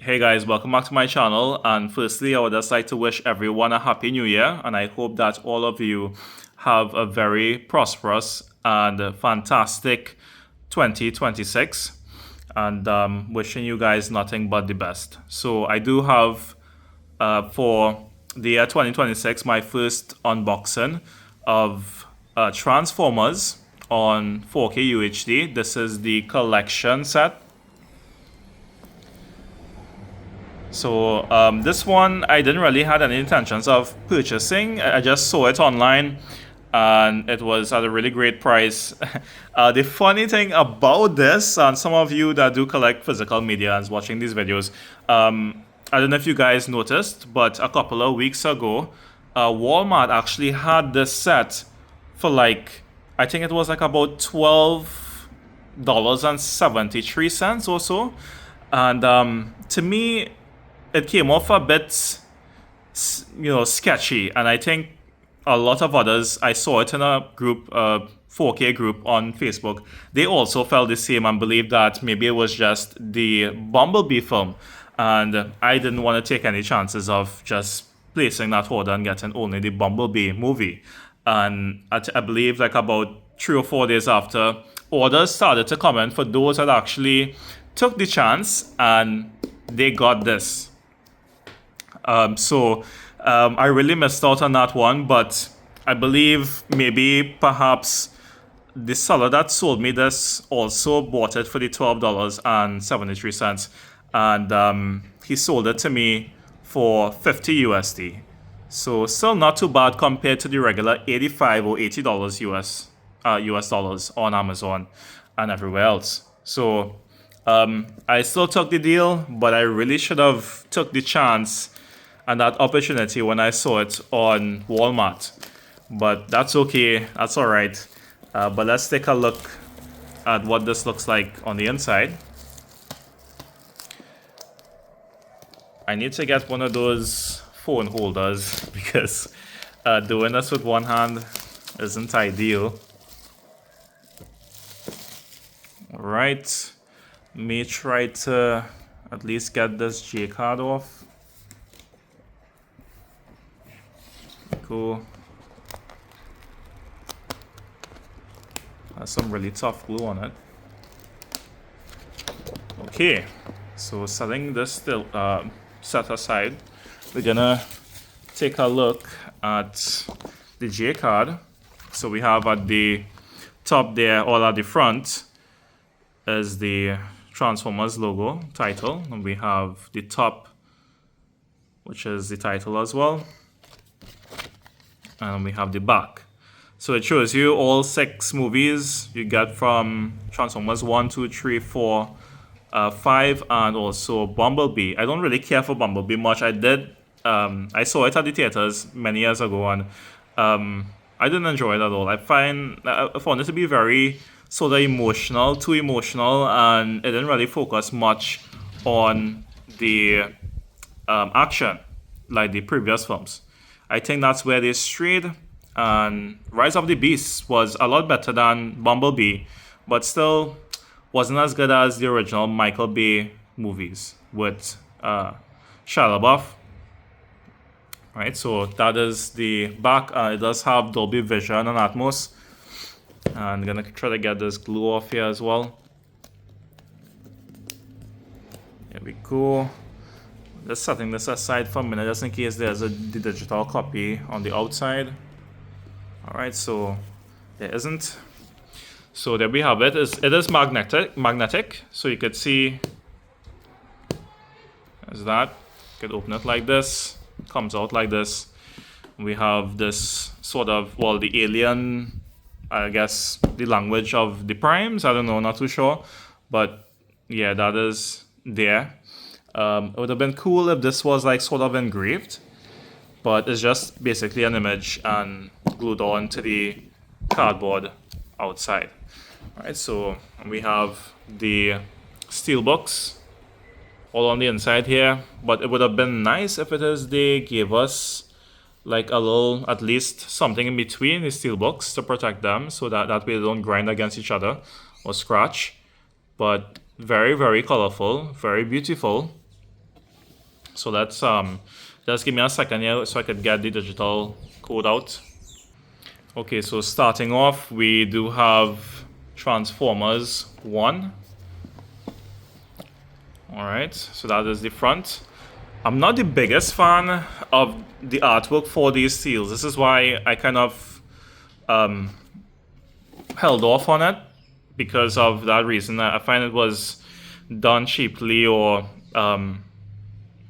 Hey guys, welcome back to my channel. And firstly, I would just like to wish everyone a happy new year. And I hope that all of you have a very prosperous and fantastic 2026. And wishing you guys nothing but the best. So I do have for the year 2026 my first unboxing of Transformers on 4K UHD. This is the collection set. So this one I didn't really had any intentions of purchasing. I just saw it online and it was at a really great price. The funny thing about this, and some of you that do collect physical media and is watching these videos, I don't know if you guys noticed, but a couple of weeks ago, Walmart actually had this set for I think it was about $12.73 or so. And to me, it came off a bit, sketchy. And I think a lot of others, I saw it in a group, 4K group on Facebook. They also felt the same and believed that maybe it was just the Bumblebee film. And I didn't want to take any chances of just placing that order and getting only the Bumblebee movie. And I believe about 3 or 4 days after, orders started to come in for those that actually took the chance and they got this. I really missed out on that one, but I believe perhaps the seller that sold me this also bought it for the $12.73, and he sold it to me for 50 USD. So still not too bad compared to the regular $85 or $80 US dollars on Amazon and everywhere else. So I still took the deal, but I really should have took the chance and that opportunity when I saw it on Walmart. But that's okay, that's all right. But let's take a look at what this looks like on the inside. I need to get one of those phone holders because doing this with one hand isn't ideal. All right. May try to at least get this J card off. Cool. Has some really tough glue on it. Okay, so setting this still set aside, we're gonna take a look at the J card. So we have at the top there, or at the front, is the Transformers logo title, and we have the top, which is the title as well, and we have the back. So it shows you all 6 movies you get from Transformers 1, 2, 3, 4, 5, and also Bumblebee. I don't really care for Bumblebee much. I saw it at the theaters many years ago, and I didn't enjoy it at all. I found it to be very sort of emotional, too emotional, and it didn't really focus much on the action like the previous films. I think that's where they strayed, and Rise of the Beast was a lot better than Bumblebee, but still wasn't as good as the original Michael Bay movies with Shia LaBeouf. Right, so that is the back. It does have Dolby Vision and Atmos. And I'm gonna try to get this glue off here as well. There we go. Just setting this aside for a minute just in case there's the digital copy on the outside. Alright, so there isn't. So there we have it. It is magnetic. So you could see as that. You could open it like this. It comes out like this. We have this sort of, well, the alien, I guess the language of the primes. I don't know, not too sure. But yeah, that is there. It would have been cool if this was sort of engraved, but it's just basically an image and glued on to the cardboard outside. Alright, so we have the steelbooks all on the inside here, but it would have been nice if they gave us a little, at least something in between the steelbooks to protect them, so that way they don't grind against each other or scratch. But very, very colorful, very beautiful. So let's just give me a second here so I could get the digital code out. Okay, so starting off, we do have Transformers 1. Alright, so that is the front. I'm not the biggest fan of the artwork for these seals. This is why I kind of held off on it, because of that reason. I find it was done cheaply, or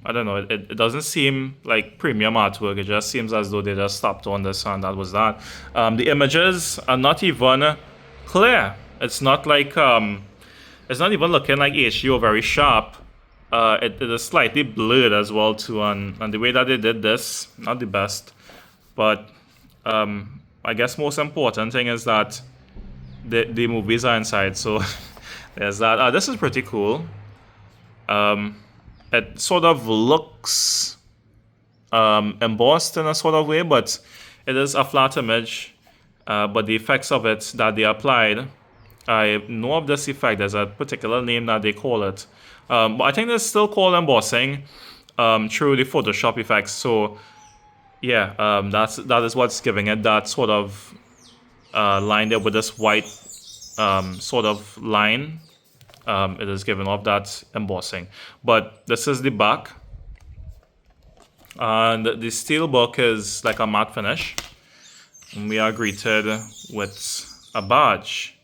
I don't know, it doesn't seem like premium artwork. It just seems as though they just stopped on this and that was that. The images are not even clear. It's not like it's not even looking like HD or very sharp. It is slightly blurred as well too, and the way that they did this, not the best. But I guess most important thing is that the movies are inside, so there's that. This is pretty cool. It sort of looks embossed in a sort of way, but it is a flat image. But the effects of it that they applied, I know of this effect. There's a particular name that they call it. But I think it's still called embossing through the Photoshop effects. So yeah, that is what's giving it that sort of line there with this white sort of line. It is giving off that embossing. But this is the back, and the steelbook is like a matte finish, and we are greeted with a badge,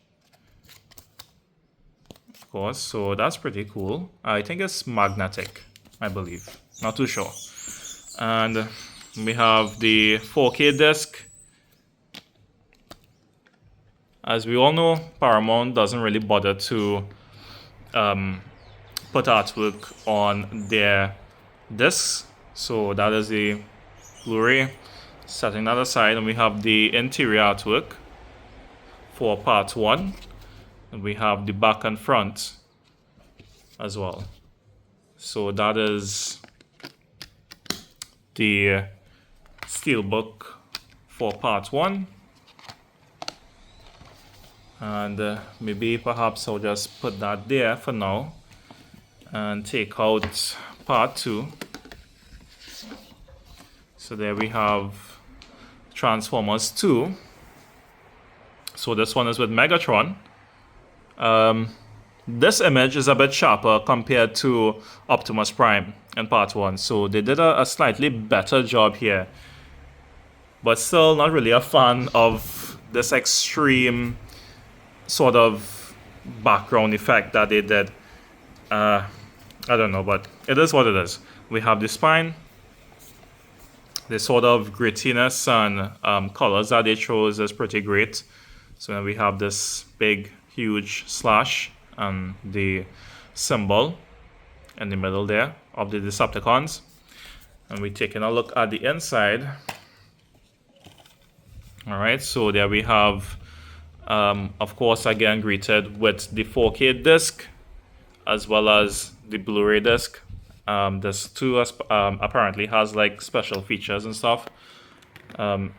of course. So that's pretty cool. I think it's magnetic, I believe, not too sure. And we have the 4K disc. As we all know, Paramount doesn't really bother to put artwork on their discs. So that is the Blu-ray. Setting that aside, and we have the interior artwork for part 1. And we have the back and front as well. So that is the steelbook for part 1. And maybe perhaps I'll just put that there for now and take out part 2. So there we have Transformers 2. So this one is with Megatron. This image is a bit sharper compared to Optimus Prime in part 1. So they did a slightly better job here. But still not really a fan of this extreme sort of background effect that they did. I don't know, but it is what it is. We have the spine, the sort of grittiness and colors that they chose is pretty great. So then we have this big, huge slash and the symbol in the middle there of the Decepticons. And we're taking a look at the inside. All right, so there we have of course, again greeted with the 4K disc as well as the Blu-ray disc. This too apparently has like special features and stuff.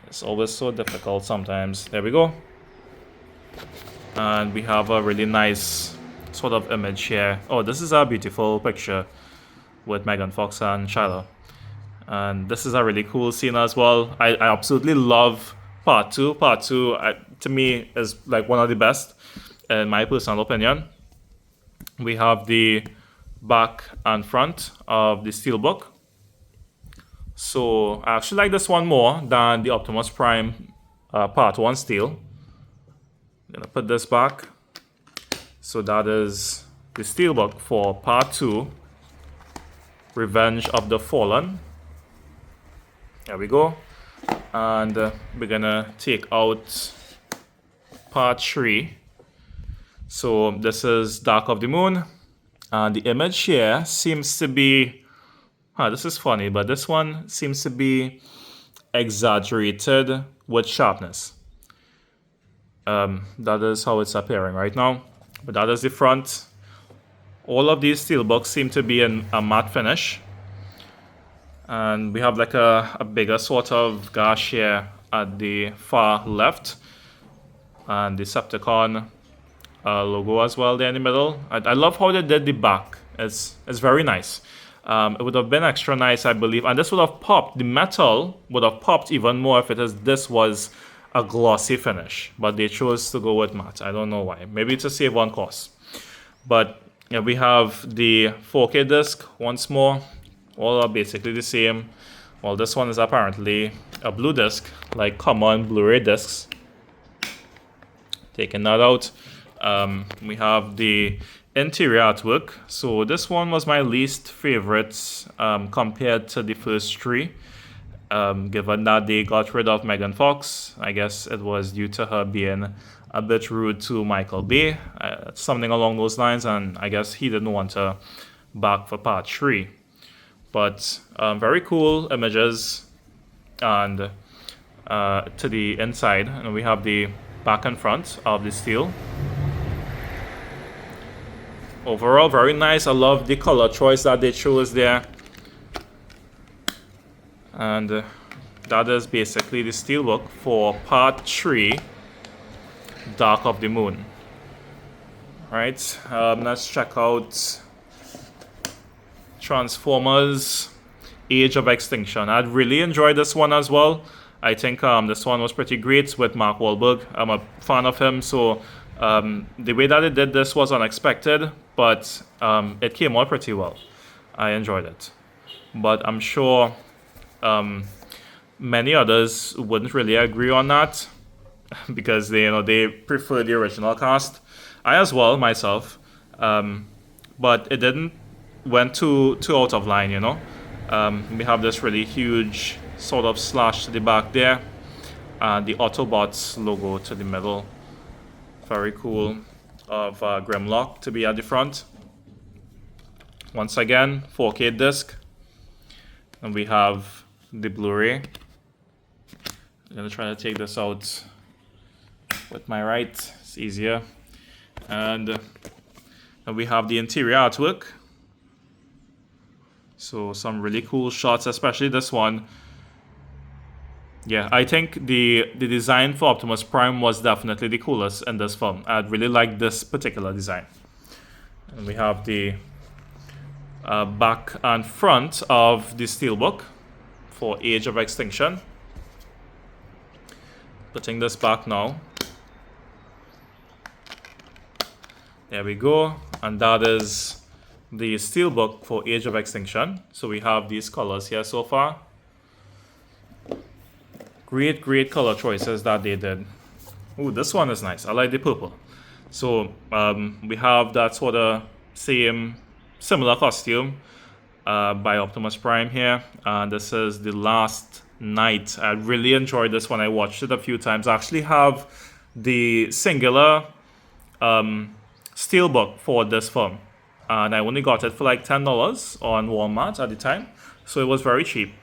It's always so difficult sometimes. There we go. And we have a really nice sort of image here. Oh, this is a beautiful picture with Megan Fox and Shiloh. And this is a really cool scene as well. I absolutely love Part 2. Part 2, to me, is like one of the best, in my personal opinion. We have the back and front of the steelbook. So I actually like this one more than the Optimus Prime Part 1 steel. I'm gonna put this back. So that is the steelbook for Part 2, Revenge of the Fallen. There we go. And we're gonna take out part 3. So this is Dark of the Moon, and the image here seems to be, this is funny, but this one seems to be exaggerated with sharpness. That is how it's appearing right now, but that is the front. All of these steelbooks seem to be in a matte finish. And we have like a bigger sort of gash here at the far left. And the Decepticon logo as well there in the middle. I love how they did the back. It's very nice. It would have been extra nice, I believe, and this would have popped. The metal would have popped even more if this was a glossy finish, but they chose to go with matte. I don't know why. Maybe to save on cost. But yeah, we have the 4K disc once more. All are basically the same. Well, this one is apparently a blue disc, like common Blu-ray discs. Taking that out, we have the interior artwork. So this one was my least favorite compared to the first three. Given that they got rid of Megan Fox, I guess it was due to her being a bit rude to Michael Bay, something along those lines, and I guess he didn't want her back for part 3. But very cool images, and to the inside, and we have the back and front of the steel. Overall, very nice. I love the color choice that they chose there. And that is basically the steelbook for part 3, Dark of the Moon. Right, let's check out Transformers Age of Extinction. I'd really enjoyed this one as well. I think this one was pretty great with Mark Wahlberg. I'm a fan of him, so the way that it did this was unexpected, but it came out pretty well. I enjoyed it. But I'm sure many others wouldn't really agree on that because they prefer the original cast. I as well myself, but it didn't went too out of line. We have this really huge sort of slash to the back there, and the Autobots logo to the middle. Very cool of Grimlock to be at the front. Once again, 4K disc, and we have the Blu-ray. I'm gonna try to take this out with my right, it's easier. And we have the interior artwork. So some really cool shots, especially this one. Yeah, I think the design for Optimus Prime was definitely the coolest in this film. I really like this particular design. And we have the back and front of the steelbook for Age of Extinction. Putting this back now. There we go. And that is the steelbook for Age of Extinction. So we have these colors here so far. Great color choices that they did. Ooh, this one is nice. I like the purple. So we have that sort of similar costume by Optimus Prime here. And this is The Last Night. I really enjoyed this one. I watched it a few times. I actually have the singular steelbook for this film. And I only got it for like $10 on Walmart at the time. So it was very cheap.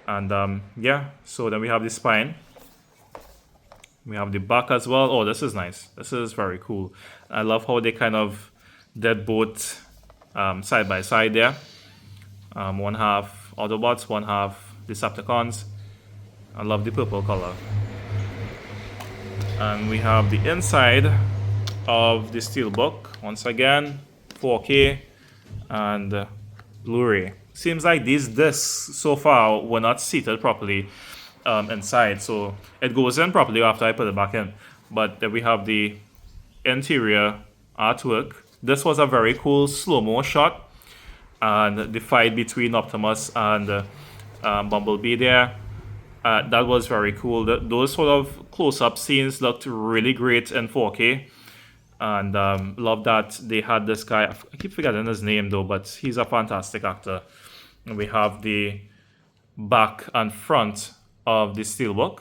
And yeah, so then we have the spine. We have the back as well. Oh, this is nice. This is very cool. I love how they kind of did both side by side there. One half Autobots, one half Decepticons. I love the purple color. And we have the inside of the steelbook. Once again, 4K and Blu-ray. Seems like these discs so far were not seated properly inside, so it goes in properly after I put it back in. But then we have the interior artwork. This was a very cool slow-mo shot, and the fight between Optimus and Bumblebee there, that was very cool. Those sort of close-up scenes looked really great in 4K. And love that they had this guy. I keep forgetting his name though, but he's a fantastic actor. And we have the back and front of the steelbook.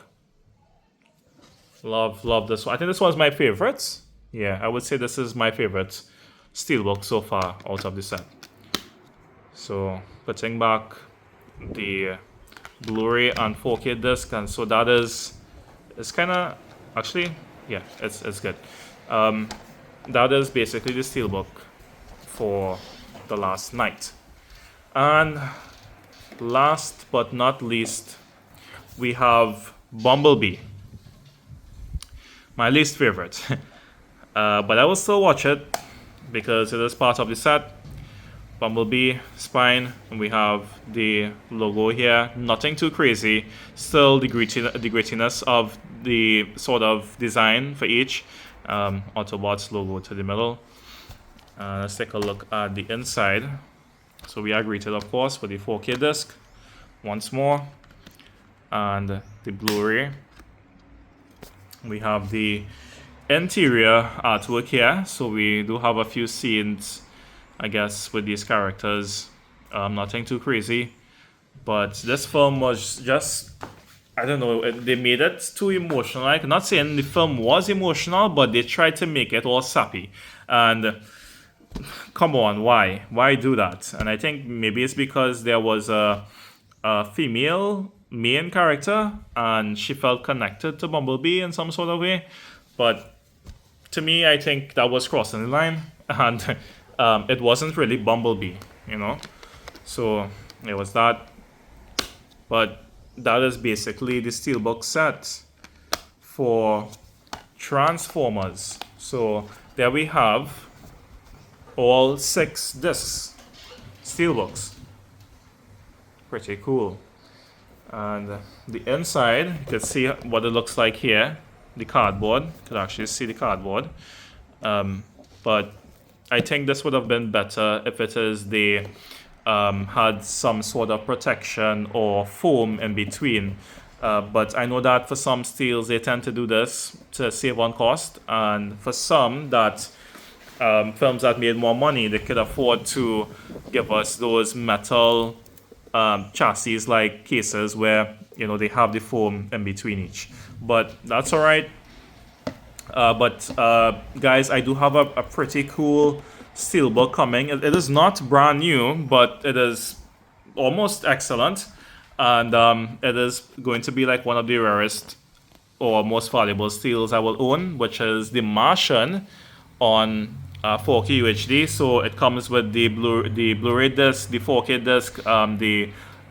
Love this one. I think this one's my favorite. Yeah, I would say this is my favorite steelbook so far out of the set. So putting back the Blu-ray and 4K disc, and so that is, it's kind of actually, yeah, it's good. That is basically the steelbook for The Last Night. And last but not least, we have Bumblebee. My least favorite. But I will still watch it because it is part of the set. Bumblebee spine, and we have the logo here. Nothing too crazy. Still the grittiness of the sort of design for each. Autobots logo to the middle. Let's take a look at the inside. So we are greeted, of course, with the 4K disc once more, and the Blu-ray. We have the interior artwork here. So we do have a few scenes, I guess, with these characters. Nothing too crazy, but this film was just, I don't know, they made it too emotional. Like, not saying the film was emotional, but they tried to make it all sappy. And come on, why do that? And I think maybe it's because there was a female main character and she felt connected to Bumblebee in some sort of way. But to me, I think that was crossing the line, and it wasn't really Bumblebee, you know. So it was that. But that is basically the Steelbook set for Transformers. So there we have all 6 discs, Steelbooks. Pretty cool. And the inside, you can see what it looks like here. The cardboard, you can actually see the cardboard. But I think this would have been better if it is they had some sort of protection or foam in between. But I know that for some steels, they tend to do this to save on cost. And for some that films that made more money, they could afford to give us those metal chassis like cases where, you know, they have the foam in between each. But that's all right. Guys, I do have a pretty cool Steelbook coming. It is not brand new, but it is almost excellent. And it is going to be like one of the rarest or most valuable steels I will own, which is the Martian on 4K UHD. So it comes with the Blu-ray disc, the 4K disc,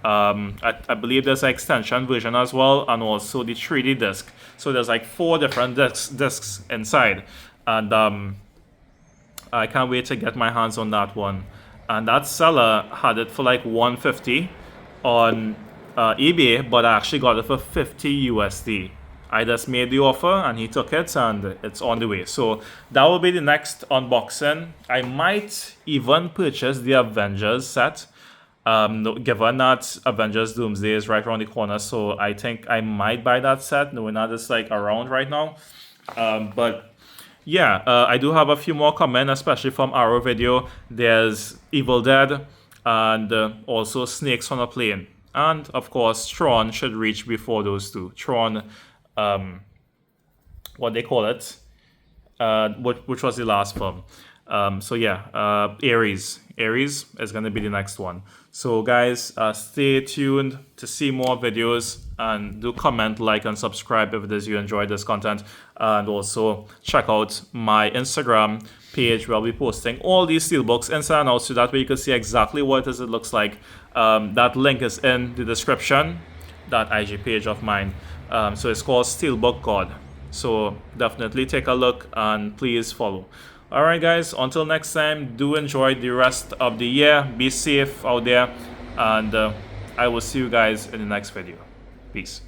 I believe there's an extension version as well, and also the 3D disc. So there's like 4 different discs inside, and I can't wait to get my hands on that one. And that seller had it for like $150 on eBay, but I actually got it for $50 USD. I just made the offer and he took it, and it's on the way. So that will be the next unboxing. I might even purchase the Avengers set, given that Avengers Doomsday is right around the corner. So I think I might buy that set, knowing that it's like around right now. But yeah, I do have a few more comments, especially from Arrow Video. There's Evil Dead and also Snakes on a Plane. And of course, Tron should reach before those two. Tron, what they call it, which was the last film. So yeah, Ares is going to be the next one. So guys, stay tuned to see more videos, and do comment, like, and subscribe if it is you enjoyed this content. And also check out my Instagram page, where I'll be posting all these steelbooks inside and out, so that way you can see exactly what it looks like. That link is in the description, that IG page of mine. So it's called Steelbook God. So definitely take a look and please follow. Alright guys, until next time, do enjoy the rest of the year. Be safe out there, and I will see you guys in the next video. Peace.